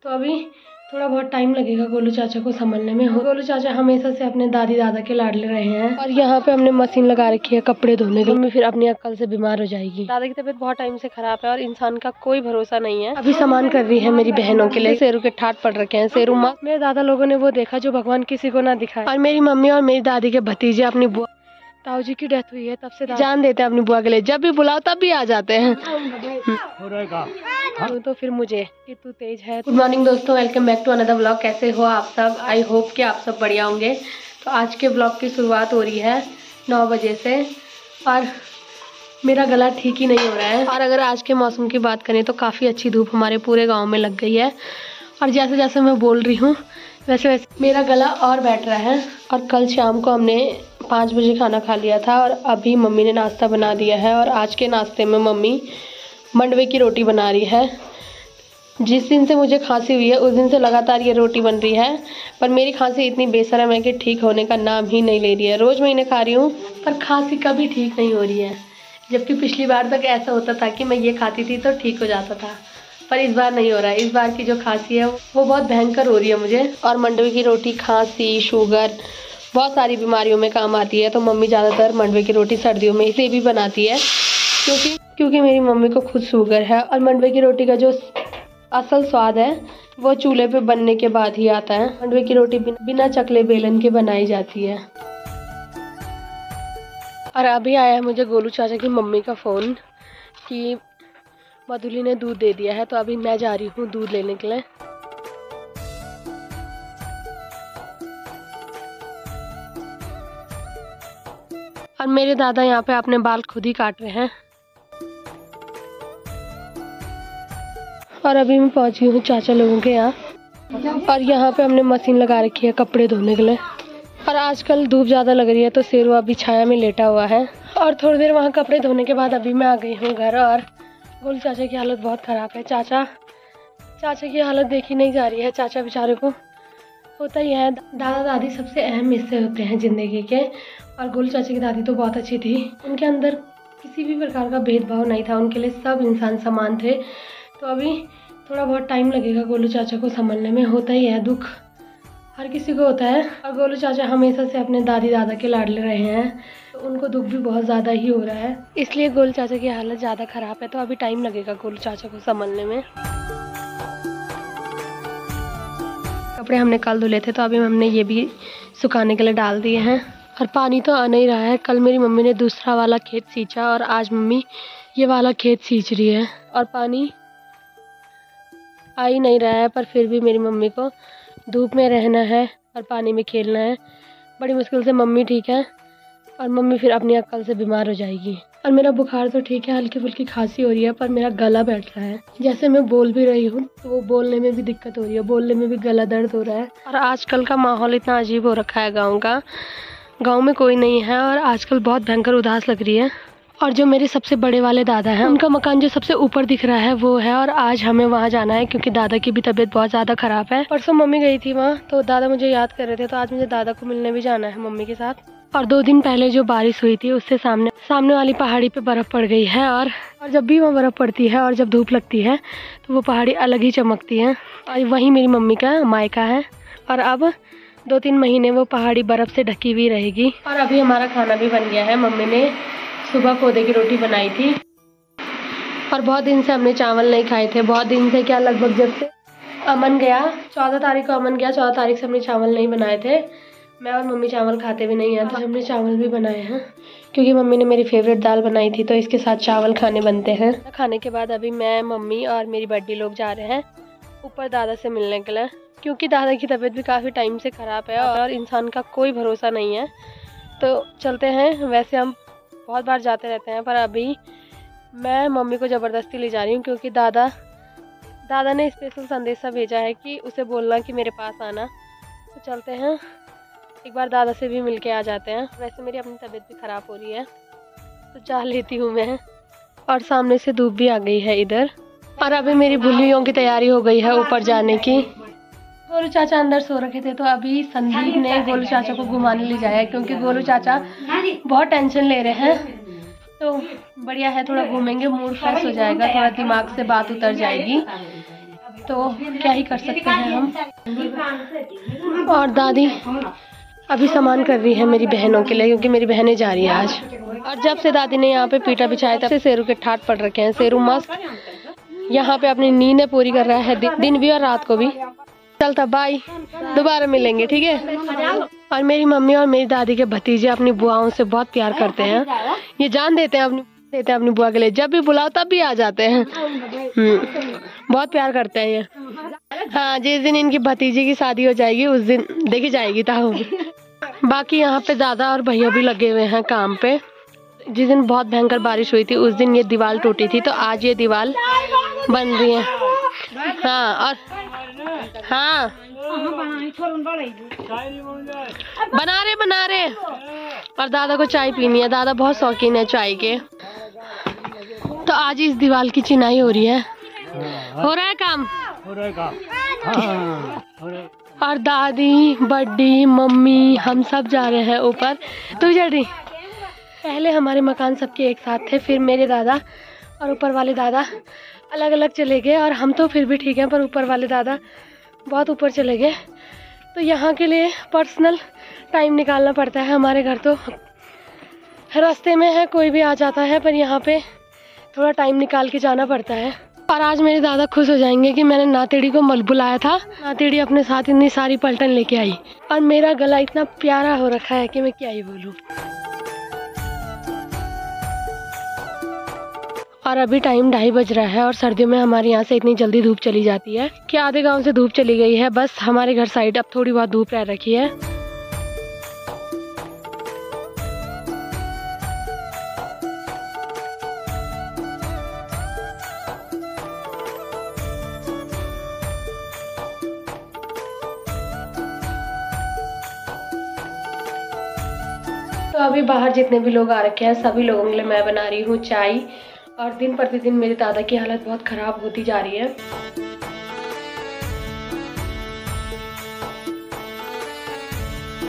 तो अभी थोड़ा बहुत टाइम लगेगा गोलू चाचा को संभलने में। गोलू चाचा हमेशा से अपने दादी दादा के लाडले रहे हैं। और यहाँ पे हमने मशीन लगा रखी है कपड़े धोने की। मम्मी फिर अपनी अक्ल से बीमार हो जाएगी। दादा की तबीयत बहुत टाइम से खराब है और इंसान का कोई भरोसा नहीं है। अभी सामान कर रही है मेरी बहनों के लिए। शेरू के ठाट पड़ रखे हैं। शेरू माँ मेरे दादा लोगों ने वो देखा जो भगवान किसी को ना दिखाए। और मेरी मम्मी और मेरी दादी के भतीजे अपनी बुआ ताऊ जी की डेथ हुई है तब से जान देते हैं अपनी बुआ के लिए। जब भी बुलाओ तब भी आ जाते हैं। तो फिर मुझे कि तू तेज है। गुड मॉर्निंग दोस्तों, welcome back to another blog. कैसे हो आप सब? आई होप कि आप सब बढ़िया होंगे। तो आज के ब्लॉग की शुरुआत हो रही है 9 बजे से और मेरा गला ठीक ही नहीं हो रहा है। और अगर आज के मौसम की बात करें तो काफ़ी अच्छी धूप हमारे पूरे गाँव में लग गई है। और जैसे जैसे मैं बोल रही हूँ वैसे वैसे मेरा गला और बैठ रहा है। और कल शाम को हमने 5 बजे खाना खा लिया था और अभी मम्मी ने नाश्ता बना दिया है। और आज के नाश्ते में मम्मी मंडवे की रोटी बना रही है। जिस दिन से मुझे खांसी हुई है उस दिन से लगातार ये रोटी बन रही है। पर मेरी खांसी इतनी बेशर्म है कि ठीक होने का नाम ही नहीं ले रही है। रोज़ मैं इन्हें खा रही हूँ पर खांसी कभी ठीक नहीं हो रही है। जबकि पिछली बार तक ऐसा होता था कि मैं ये खाती थी तो ठीक हो जाता था, पर इस बार नहीं हो रहा है। इस बार की जो खांसी है वो बहुत भयंकर हो रही है मुझे। और मंडवे की रोटी खांसी, शुगर, बहुत सारी बीमारियों में काम आती है। तो मम्मी ज़्यादातर मंडवे की रोटी सर्दियों में इसलिए भी बनाती है क्योंकि मेरी मम्मी को खुद शुगर है। और मंडवे की रोटी का जो असल स्वाद है वो चूल्हे पे बनने के बाद ही आता है। मंडवे की रोटी बिना चकले बेलन के बनाई जाती है। और अभी आया है मुझे गोलू चाचा की मम्मी का फ़ोन कि मधुली ने दूध दे दिया है। तो अभी मैं जा रही हूँ दूध लेने के लिए। और मेरे दादा यहाँ पे अपने बाल खुद ही काट रहे हैं। और अभी मैं पहुँची हूँ चाचा लोगों के यहाँ। और यहाँ पे हमने मशीन लगा रखी है कपड़े धोने के लिए। और आजकल धूप ज़्यादा लग रही है तो शेरू अभी छाया में लेटा हुआ है। और थोड़ी देर वहाँ कपड़े धोने के बाद अभी मैं आ गई हूँ घर। और गोलू चाचा की हालत बहुत ख़राब है। चाचा की हालत देखी नहीं जा रही है। चाचा बेचारे को होता ही है। दादा दादी सबसे अहम हिस्से होते हैं ज़िंदगी के। और गोलू चाचा की दादी तो बहुत अच्छी थी। उनके अंदर किसी भी प्रकार का भेदभाव नहीं था। उनके लिए सब इंसान समान थे। तो अभी थोड़ा बहुत टाइम लगेगा गोलू चाचा को संभलने में। होता ही है, दुख हर किसी को होता है। और गोलू चाचा हमेशा से अपने दादी दादा के लाडले रहे हैं तो उनको दुख भी बहुत ज़्यादा ही हो रहा है। इसलिए गोलू चाचा की हालत ज़्यादा ख़राब है। तो अभी टाइम लगेगा गोलू चाचा को संभलने में। कपड़े हमने कल धुले थे तो अभी हमने ये भी सुखाने के लिए डाल दिए हैं। और पानी तो आ नहीं रहा है। कल मेरी मम्मी ने दूसरा वाला खेत सींचा और आज मम्मी ये वाला खेत सींच रही है। और पानी आ ही नहीं रहा है पर फिर भी मेरी मम्मी को धूप में रहना है और पानी में खेलना है। बड़ी मुश्किल से मम्मी ठीक है और मम्मी फिर अपनी अक्ल से बीमार हो जाएगी। और मेरा बुखार तो ठीक है, हल्की फुल्की खांसी हो रही है पर मेरा गला बैठ रहा है। जैसे मैं बोल भी रही हूँ तो वो बोलने में भी दिक्कत हो रही है, बोलने में भी गला दर्द हो रहा है। और आजकल का माहौल इतना अजीब हो रखा है गाँव का। गाँव में कोई नहीं है और आजकल बहुत भयंकर उदास लग रही है। और जो मेरे सबसे बड़े वाले दादा हैं उनका मकान जो सबसे ऊपर दिख रहा है वो है। और आज हमें वहाँ जाना है क्योंकि दादा की भी तबीयत बहुत ज़्यादा ख़राब है। परसों मम्मी गई थी वहाँ तो दादा मुझे याद कर रहे थे तो आज मुझे दादा को मिलने भी जाना है मम्मी के साथ। और 2 दिन पहले जो बारिश हुई थी उससे सामने वाली पहाड़ी पे बर्फ़ पड़ गई है। और जब भी वहाँ बर्फ़ पड़ती है और जब धूप लगती है तो वो पहाड़ी अलग ही चमकती है। और वहीं मेरी मम्मी का मायका है। और अब 2-3 महीने वो पहाड़ी बर्फ़ से ढकी हुई रहेगी। और अभी हमारा खाना भी बन गया है। मम्मी ने सुबह कोदे की रोटी बनाई थी और बहुत दिन से हमने चावल नहीं खाए थे। बहुत दिन से क्या, लगभग जब से अमन गया 14 तारीख को अमन गया 14 तारीख से हमने चावल नहीं बनाए थे। मैं और मम्मी चावल खाते भी नहीं हैं तो हमने चावल भी बनाए हैं क्योंकि मम्मी ने मेरी फेवरेट दाल बनाई थी तो इसके साथ चावल खाने बनते हैं। खाने के बाद अभी मैं, मम्मी और मेरी बड्डी लोग जा रहे हैं ऊपर दादा से मिलने के लिए क्योंकि दादा की तबीयत भी काफ़ी टाइम से ख़राब है और इंसान का कोई भरोसा नहीं है। तो चलते हैं। वैसे हम बहुत बार जाते रहते हैं पर अभी मैं मम्मी को ज़बरदस्ती ले जा रही हूँ क्योंकि दादा ने स्पेशल संदेशा भेजा है कि उसे बोलना कि मेरे पास आना। तो चलते हैं, एक बार दादा से भी मिल के आ जाते हैं। वैसे मेरी अपनी तबीयत भी ख़राब हो रही है तो चाह लेती हूँ मैं। और सामने से धूप भी आ गई है इधर। और अभी मेरी बुल्लियों की तैयारी हो गई है ऊपर जाने की। गोलू चाचा अंदर सो रखे थे तो अभी संदीप ने गोलू चाचा को घुमाने ले जाया क्योंकि गोलू चाचा बहुत टेंशन ले रहे हैं। तो बढ़िया है, थोड़ा घूमेंगे, मूड फ्रेश हो जाएगा, थोड़ा दिमाग से बात उतर जाएगी। तो क्या ही कर सकते हैं हम। और दादी अभी सामान कर रही है मेरी बहनों के लिए, क्योंकि मेरी बहनें जा रही है आज। और जब से दादी ने यहाँ पे पीटा बिछाया तब से शेरू के ठाट पड़ रखे हैं। शेरू मस्त यहाँ पे अपनी नींद पूरी कर रहा है, दिन भी और रात को भी। चलता बाय, दोबारा मिलेंगे, ठीक है। और मेरी मम्मी और मेरी दादी के भतीजे अपनी बुआओं से बहुत प्यार करते हैं। ये जान देते हैं अपनी बुआ के लिए, जब भी बुलाओ तब भी आ जाते हैं। बहुत प्यार करते हैं ये। हाँ, जिस दिन इनकी भतीजे की शादी हो जाएगी उस दिन देखी जाएगी ताऊ। बाकी यहाँ पे दादा और भैया भी लगे हुए हैं काम पे। जिस दिन बहुत भयंकर बारिश हुई थी उस दिन ये दीवार टूटी थी, तो आज ये दीवार बन रही है। हाँ, और हाँ बना रहे। और दादा को चाय पीनी है, दादा बहुत शौकीन है चाय के। तो आज इस दीवार की चिनाई हो रही है। हो रहा है काम। और दादी, बड्डी, मम्मी, हम सब जा रहे हैं ऊपर। तू जा रही? पहले हमारे मकान सबके एक साथ थे, फिर मेरे दादा और ऊपर वाले दादा अलग अलग चले गए। और हम तो फिर भी ठीक हैं, पर ऊपर वाले दादा बहुत ऊपर चले गए। तो यहाँ के लिए पर्सनल टाइम निकालना पड़ता है। हमारे घर तो रास्ते में है, कोई भी आ जाता है, पर यहाँ पे थोड़ा टाइम निकाल के जाना पड़ता है। और आज मेरे दादा खुश हो जाएंगे कि मैंने नातेड़ी को बुलाया था। नातेड़ी अपने साथ इतनी सारी पलटन लेके आई और मेरा गला इतना प्यारा हो रखा है कि मैं क्या ही बोलूँ। और अभी टाइम 2:30 बज रहा है और सर्दियों में हमारे यहाँ से इतनी जल्दी धूप चली जाती है कि आधे गांव से धूप चली गई है। बस हमारे घर साइड अब थोड़ी बहुत धूप रह रखी है। तो अभी बाहर जितने भी लोग आ रखे हैं सभी लोगों के लिए मैं बना रही हूँ चाय। और दिन प्रतिदिन मेरे दादा की हालत बहुत ख़राब होती जा रही है।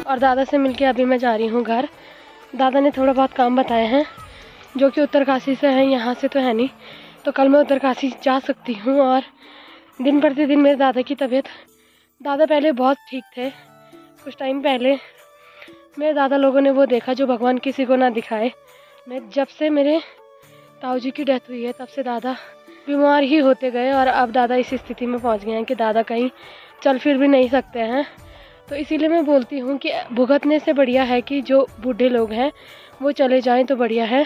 और दादा से मिलके अभी मैं जा रही हूँ घर। दादा ने थोड़ा बहुत काम बताए हैं जो कि उत्तरकाशी से है, यहाँ से तो है नहीं। तो कल मैं उत्तरकाशी जा सकती हूँ। और दिन प्रतिदिन मेरे दादा की तबीयत, दादा पहले बहुत ठीक थे, कुछ टाइम पहले मेरे दादा लोगों ने वो देखा जो भगवान किसी को ना दिखाए। जब से मेरे ताऊ जी की डेथ हुई है तब से दादा बीमार ही होते गए। और अब दादा इस स्थिति में पहुंच गए हैं कि दादा कहीं चल फिर भी नहीं सकते हैं। तो इसीलिए मैं बोलती हूँ कि भुगतने से बढ़िया है कि जो बूढ़े लोग हैं वो चले जाएं तो बढ़िया है।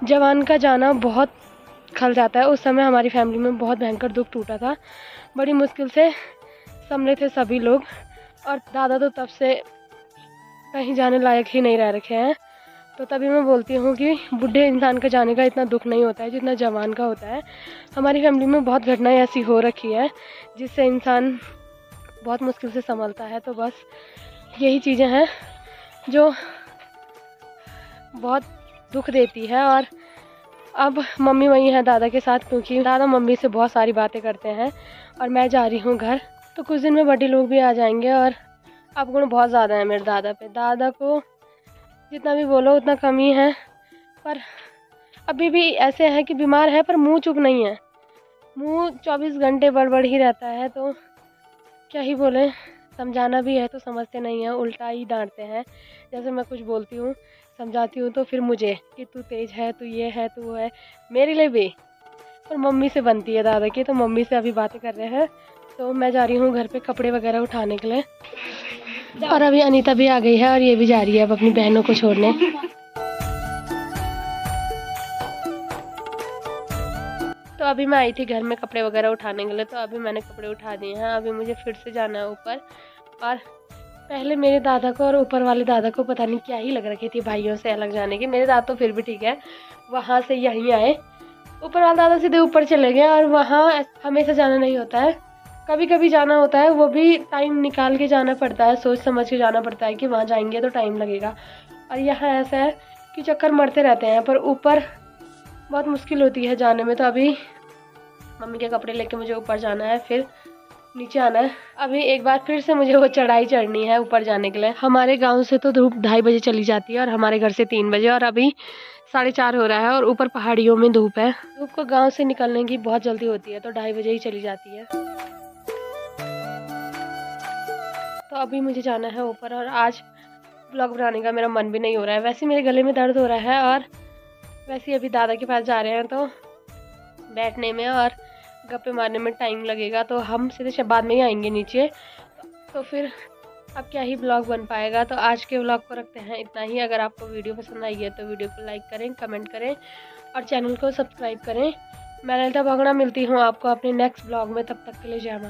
जवान का जाना बहुत खल जाता है। उस समय हमारी फैमिली में बहुत भयंकर दुख टूटा था, बड़ी मुश्किल से संभले थे सभी लोग। और दादा तो तब से कहीं जाने लायक ही नहीं रह रखे हैं। तो तभी मैं बोलती हूँ कि बूढ़े इंसान का जाने का इतना दुख नहीं होता है जितना जवान का होता है। हमारी फैमिली में बहुत घटनाएं ऐसी हो रखी है जिससे इंसान बहुत मुश्किल से संभलता है। तो बस यही चीज़ें हैं जो बहुत दुख देती है। और अब मम्मी वहीं है दादा के साथ, क्योंकि दादा मम्मी से बहुत सारी बातें करते हैं। और मैं जा रही हूँ घर। तो कुछ दिन में बड़े लोग भी आ जाएंगे। और अवगुण बहुत ज़्यादा है मेरे दादा पे। दादा को जितना भी बोलो उतना कम ही है, पर अभी भी ऐसे है कि बीमार है पर मुंह चुप नहीं है, मुंह 24 घंटे बड़बड़ ही रहता है। तो क्या ही बोले, समझाना भी है तो समझते नहीं हैं, उल्टा ही डांटते हैं। जैसे मैं कुछ बोलती हूँ समझाती हूँ तो फिर मुझे कि तू तेज है, तू ये है, तू वो है, मेरे लिए भी। पर मम्मी से बनती है दादा की, तो मम्मी से अभी बातें कर रहे हैं। तो मैं जा रही हूँ घर पे कपड़े वगैरह उठाने के लिए। और अभी अनीता भी आ गई है और ये भी जा रही है अब अपनी बहनों को छोड़ने। तो अभी मैं आई थी घर में कपड़े वगैरह उठाने के लिए, तो अभी मैंने कपड़े उठा दिए हैं। अभी मुझे फिर से जाना है ऊपर। और पहले मेरे दादा को और ऊपर वाले दादा को पता नहीं क्या ही लग रखी थी भाइयों से अलग जाने की। मेरे दादा तो फिर भी ठीक है, वहाँ से यहीं आए। ऊपर वाले दादा सीधे ऊपर चले गए। और वहाँ हमेशा जाना नहीं होता है, कभी कभी जाना होता है, वो भी टाइम निकाल के जाना पड़ता है, सोच समझ के जाना पड़ता है कि वहाँ जाएंगे तो टाइम लगेगा। और यहाँ ऐसा है कि चक्कर मरते रहते हैं, पर ऊपर बहुत मुश्किल होती है जाने में। तो अभी मम्मी के कपड़े लेके मुझे ऊपर जाना है, फिर नीचे आना है। अभी एक बार फिर से मुझे वो चढ़ाई चढ़नी है ऊपर जाने के लिए। हमारे गाँव से तो धूप 2:30 बजे चली जाती है और हमारे घर से 3 बजे, और अभी 4:30 हो रहा है और ऊपर पहाड़ियों में धूप है। धूप को गाँव से निकलने की बहुत जल्दी होती है, तो 2:30 बजे ही चली जाती है। अभी मुझे जाना है ऊपर और आज ब्लॉग बनाने का मेरा मन भी नहीं हो रहा है। वैसे मेरे गले में दर्द हो रहा है और वैसे अभी दादा के पास जा रहे हैं तो बैठने में और गप्पे मारने में टाइम लगेगा, तो हम सीधे बाद में ही आएंगे नीचे। तो फिर अब क्या ही ब्लॉग बन पाएगा। तो आज के ब्लॉग को रखते हैं इतना ही। अगर आपको वीडियो पसंद आई है तो वीडियो को लाइक करें, कमेंट करें और चैनल को सब्सक्राइब करें। मैं ललिता भांगड़ा मिलती हूँ आपको अपने नेक्स्ट ब्लॉग में। तब तक के लिए जय माता।